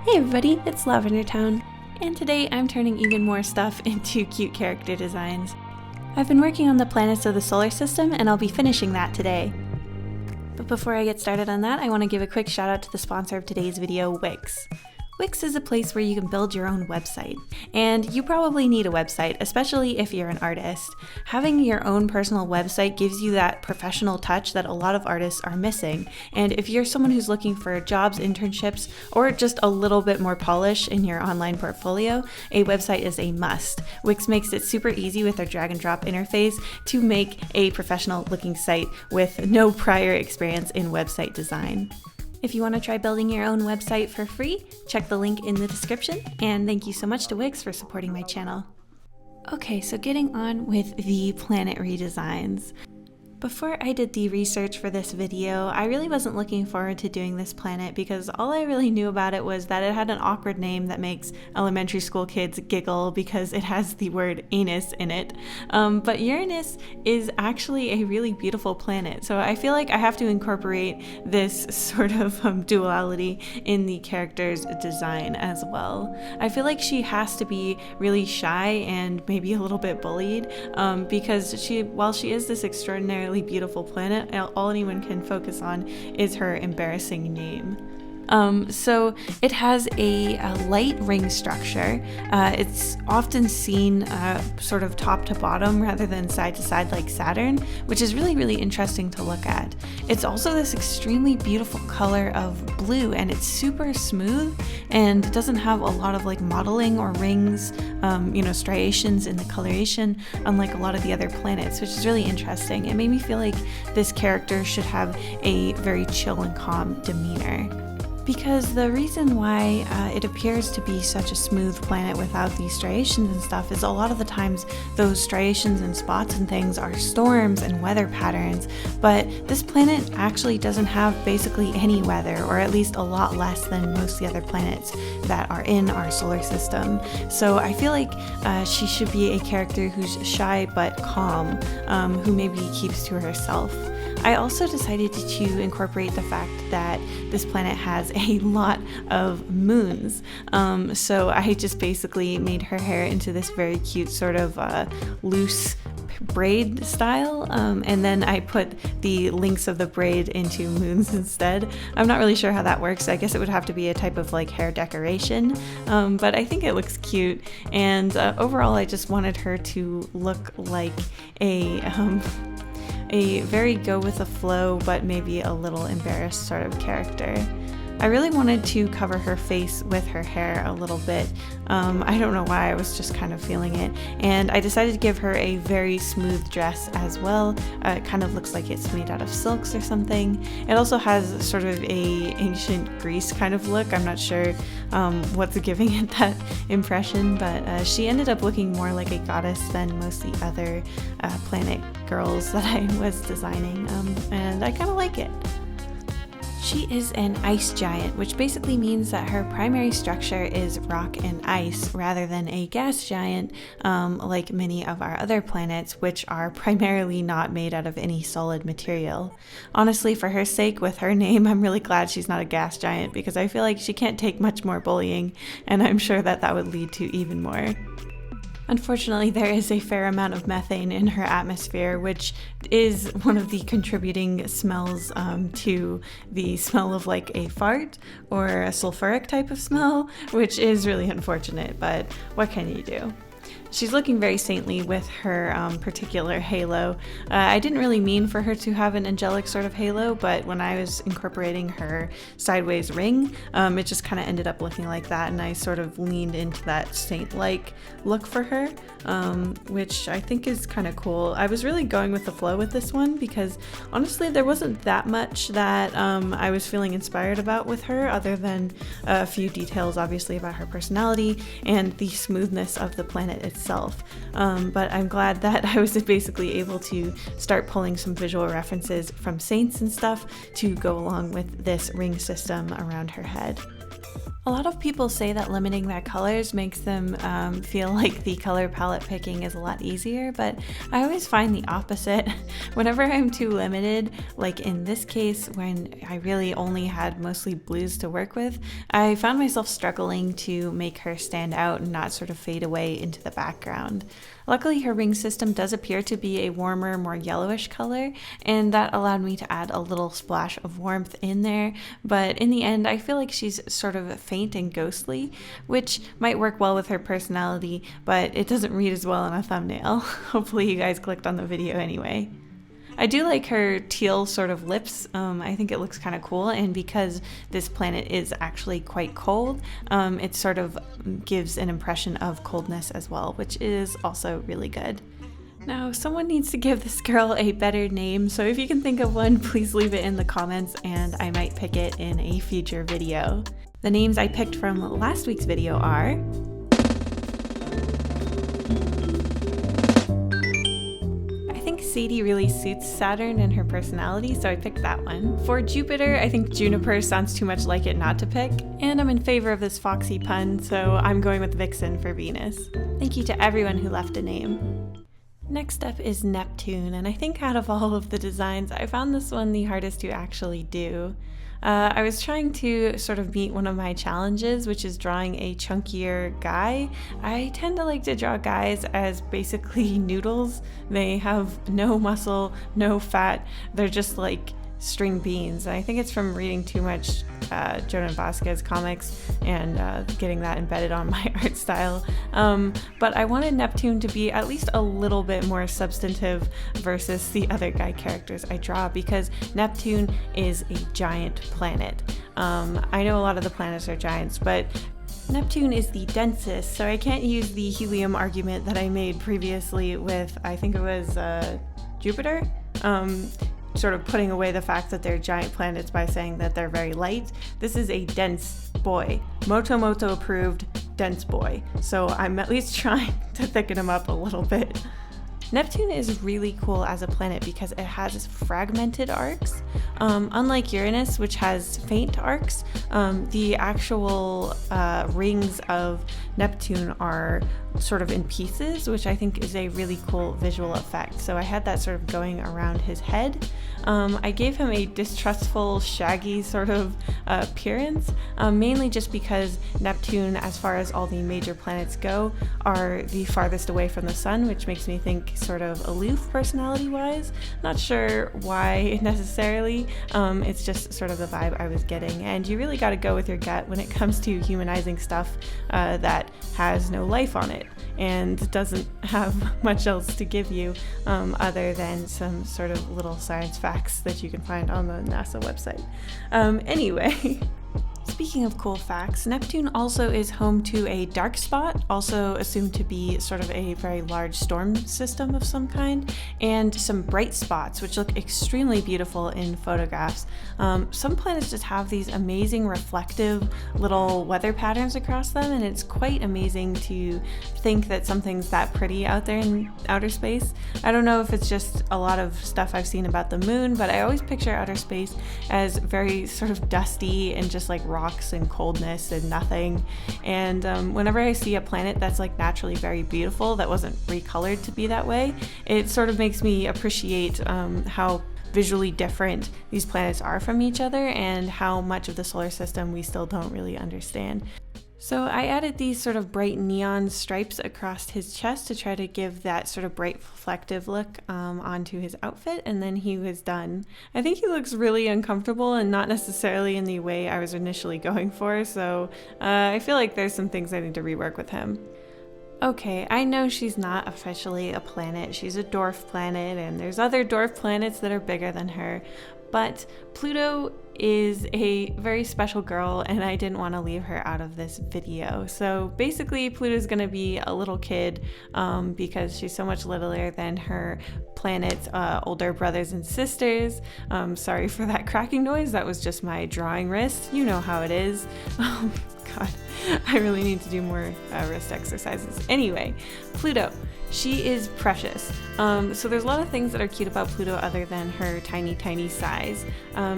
Hey everybody, it's LavenderTowne, and today I'm turning even more stuff into cute character designs. I've been working on the planets of the solar system, and I'll be finishing that today. But before I get started on that, I want to give a quick shout out to the sponsor of today's video, Wix. Wix is a place where you can build your own website, and you probably need a website, especially if you're an artist. Having your own personal website gives you that professional touch that a lot of artists are missing, and if you're someone who's looking for jobs, internships, or just a little bit more polish in your online portfolio, a website is a must. Wix makes it super easy with their drag and drop interface to make a professional looking site with no prior experience in website design. If you want to try building your own website for free, check the link in the description, and thank you so much to Wix for supporting my channel. Okay, so getting on with the planet redesigns. Before I did the research for this video, I really wasn't looking forward to doing this planet because all I really knew about it was that it had an awkward name that makes elementary school kids giggle because it has the word anus in it. But Uranus is actually a really beautiful planet, so I feel like I have to incorporate this sort of duality in the character's design as well. I feel like she has to be really shy and maybe a little bit bullied because while she is this extraordinary beautiful planet, all anyone can focus on is her embarrassing name. So it has a light ring structure. It's often seen sort of top to bottom rather than side to side like Saturn, which is really interesting to look at. It's also this extremely beautiful color of blue, and it's super smooth and doesn't have a lot of like modeling or rings, striations in the coloration, unlike a lot of the other planets, which is really interesting. It made me feel like this character should have a very chill and calm demeanor. Because the reason why it appears to be such a smooth planet without these striations and stuff is a lot of the times those striations and spots and things are storms and weather patterns, but this planet actually doesn't have basically any weather, or at least a lot less than most of the other planets that are in our solar system. So I feel like she should be a character who's shy but calm, who maybe keeps to herself. I also decided to incorporate the fact that this planet has a lot of moons. So I just basically made her hair into this very cute sort of loose braid style, and then I put the links of the braid into moons instead. I'm not really sure how that works. I guess it would have to be a type of like hair decoration, but I think it looks cute, and overall I just wanted her to look like a very go with the flow but maybe a little embarrassed sort of character. I really wanted to cover her face with her hair a little bit. I don't know why, I was just kind of feeling it, and I decided to give her a very smooth dress as well. It kind of looks like it's made out of silks or something. It also has sort of a ancient Greece kind of look. I'm not sure what's giving it that impression, but she ended up looking more like a goddess than most of the other planet girls that I was designing, and I kind of like it. She is an ice giant, which basically means that her primary structure is rock and ice rather than a gas giant like many of our other planets, which are primarily not made out of any solid material. Honestly, for her sake, with her name, I'm really glad she's not a gas giant because I feel like she can't take much more bullying, and I'm sure that that would lead to even more. Unfortunately, there is a fair amount of methane in her atmosphere, which is one of the contributing smells to the smell of like a fart or a sulfuric type of smell, which is really unfortunate, but what can you do? She's looking very saintly with her particular halo. I didn't really mean for her to have an angelic sort of halo, but when I was incorporating her sideways ring, it just kind of ended up looking like that, and I sort of leaned into that saint-like look for her, which I think is kind of cool. I was really going with the flow with this one because honestly there wasn't that much that I was feeling inspired about with her, other than a few details obviously about her personality and the smoothness of the planet itself. But I'm glad that I was basically able to start pulling some visual references from saints and stuff to go along with this ring system around her head. A lot of people say that limiting their colors makes them feel like the color palette picking is a lot easier, but I always find the opposite. Whenever I'm too limited, like in this case when I really only had mostly blues to work with, I found myself struggling to make her stand out and not sort of fade away into the background. Luckily, her ring system does appear to be a warmer, more yellowish color, and that allowed me to add a little splash of warmth in there, but in the end, I feel like she's sort of faint and ghostly, which might work well with her personality, but it doesn't read as well in a thumbnail. Hopefully you guys clicked on the video anyway. I do like her teal sort of lips. I think it looks kind of cool, and because this planet is actually quite cold, it sort of gives an impression of coldness as well, which is also really good. Now, someone needs to give this girl a better name, so if you can think of one, please leave it in the comments and I might pick it in a future video. The names I picked from last week's video are Sadie really suits Saturn and her personality, so I picked that one. For Jupiter, I think Juniper sounds too much like it not to pick, and I'm in favor of this foxy pun, so I'm going with Vixen for Venus. Thank you to everyone who left a name. Next up is Neptune, and I think out of all of the designs, I found this one the hardest to actually do. I was trying to sort of meet one of my challenges, which is drawing a chunkier guy. I tend to like to draw guys as basically noodles. They have no muscle, no fat. They're just like string beans. I think it's from reading too much Jonan Vasquez comics and getting that embedded on my art style. But I wanted Neptune to be at least a little bit more substantive versus the other guy characters I draw, because Neptune is a giant planet. I know a lot of the planets are giants, but Neptune is the densest, so I can't use the helium argument that I made previously with, I think it was Jupiter. Sort of putting away the fact that they're giant planets by saying that they're very light. This is a dense boy. Moto approved dense boy. So I'm at least trying to thicken him up a little bit. Neptune is really cool as a planet because it has fragmented arcs. Unlike Uranus, which has faint arcs, the actual rings of Neptune are sort of in pieces, which I think is a really cool visual effect. So I had that sort of going around his head. I gave him a distrustful, shaggy sort of appearance, mainly just because Neptune, as far as all the major planets go, are the farthest away from the sun, which makes me think sort of aloof personality-wise. Not sure why necessarily, it's just sort of the vibe I was getting, and you really got to go with your gut when it comes to humanizing stuff that has no life on it and doesn't have much else to give you other than some sort of little science facts that you can find on the NASA website. Anyway. Speaking of cool facts, Neptune also is home to a dark spot, also assumed to be sort of a very large storm system of some kind, and some bright spots, which look extremely beautiful in photographs. Some planets just have these amazing reflective little weather patterns across them, and it's quite amazing to think that something's that pretty out there in outer space. I don't know if it's just a lot of stuff I've seen about the moon, but I always picture outer space as very sort of dusty and just like rocks and coldness and nothing. And whenever I see a planet that's like naturally very beautiful that wasn't recolored to be that way, it sort of makes me appreciate how visually different these planets are from each other and how much of the solar system we still don't really understand. So I added these sort of bright neon stripes across his chest to try to give that sort of bright reflective look onto his outfit, and then he was done. I think he looks really uncomfortable and not necessarily in the way I was initially going for, so I feel like there's some things I need to rework with him. Okay, I know she's not officially a planet, she's a dwarf planet, and there's other dwarf planets that are bigger than her, but Pluto is a very special girl and I didn't want to leave her out of this video. So basically Pluto's gonna be a little kid because she's so much littler than her planet's older brothers and sisters. Sorry for that cracking noise, that was just my drawing wrist. You know how it is. God. I really need to do more wrist exercises. Anyway, Pluto. She is precious. So there's a lot of things that are cute about Pluto other than her tiny size.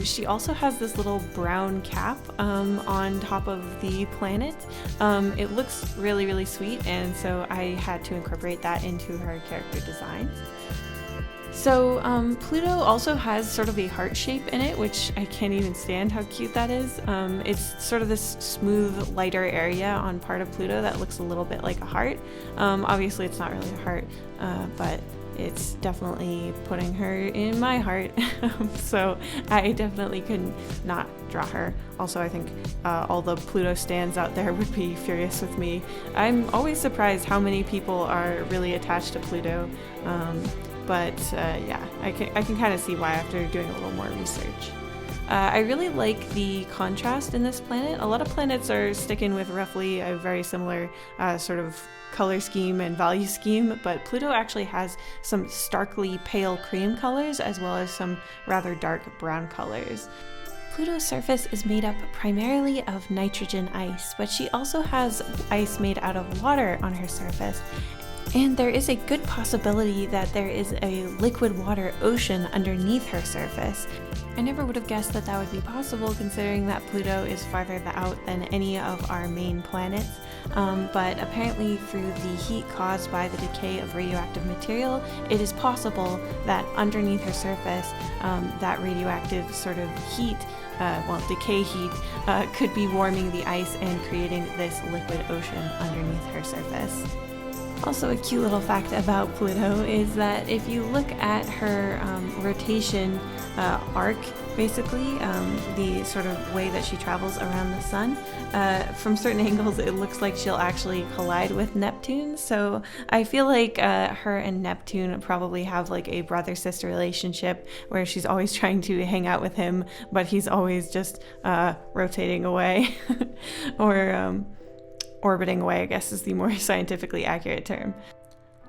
She also has this little brown cap on top of the planet. It looks really sweet, and so I had to incorporate that into her character design. So Pluto also has sort of a heart shape in it, which I can't even stand how cute that is. It's sort of this smooth, lighter area on part of Pluto that looks a little bit like a heart. Obviously it's not really a heart, but it's definitely putting her in my heart. So I definitely couldn't not draw her. Also, I think all the Pluto stans out there would be furious with me. I'm always surprised how many people are really attached to Pluto. But yeah, I can kind of see why after doing a little more research. I really like the contrast in this planet. A lot of planets are sticking with roughly a very similar sort of color scheme and value scheme, but Pluto actually has some starkly pale cream colors as well as some rather dark brown colors. Pluto's surface is made up primarily of nitrogen ice, but she also has ice made out of water on her surface. And there is a good possibility that there is a liquid water ocean underneath her surface. I never would have guessed that that would be possible, considering that Pluto is farther out than any of our main planets. But apparently through the heat caused by the decay of radioactive material, it is possible that underneath her surface, that radioactive sort of heat, decay heat, could be warming the ice and creating this liquid ocean underneath her surface. Also, a cute little fact about Pluto is that if you look at her rotation arc, basically, the sort of way that she travels around the sun, from certain angles it looks like she'll actually collide with Neptune. So I feel like her and Neptune probably have like a brother-sister relationship where she's always trying to hang out with him, but he's always just rotating away or orbiting away, I guess is the more scientifically accurate term.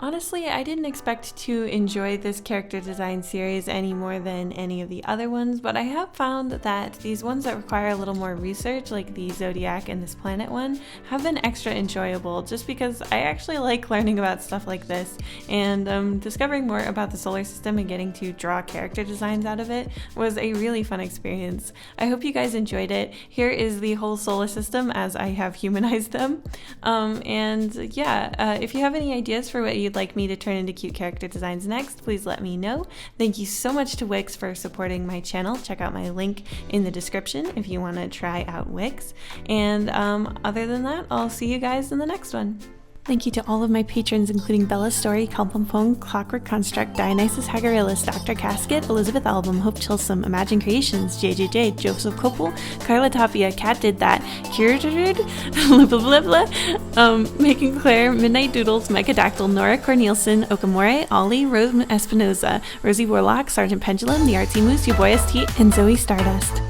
Honestly, I didn't expect to enjoy this character design series any more than any of the other ones, but I have found that these ones that require a little more research, like the Zodiac and this planet one, have been extra enjoyable just because I actually like learning about stuff like this, and discovering more about the solar system and getting to draw character designs out of it was a really fun experience. I hope you guys enjoyed it. Here is the whole solar system as I have humanized them. If you have any ideas for what you'd like me to turn into cute character designs next, please let me know. Thank you so much to Wix for supporting my channel. Check out my link in the description if you want to try out Wix. And other than that, I'll see you guys in the next one. Thank you to all of my patrons, including Bella Story, Kalpampong, Clockwork Construct, Dionysus Hagarilis, Dr. Casket, Elizabeth Album, Hope Chilsum, Imagine Creations, JJJ, Joseph Copel, Carla Tapia, Cat Did That, Cured, Making Claire, Midnight Doodles, Micah Dactyl, Nora Cornelison, Okamore, Ollie, Rose Espinoza, Rosie Warlock, Sergeant Pendulum, The Artsy Moose, Your Boy ST, and Zoe Stardust.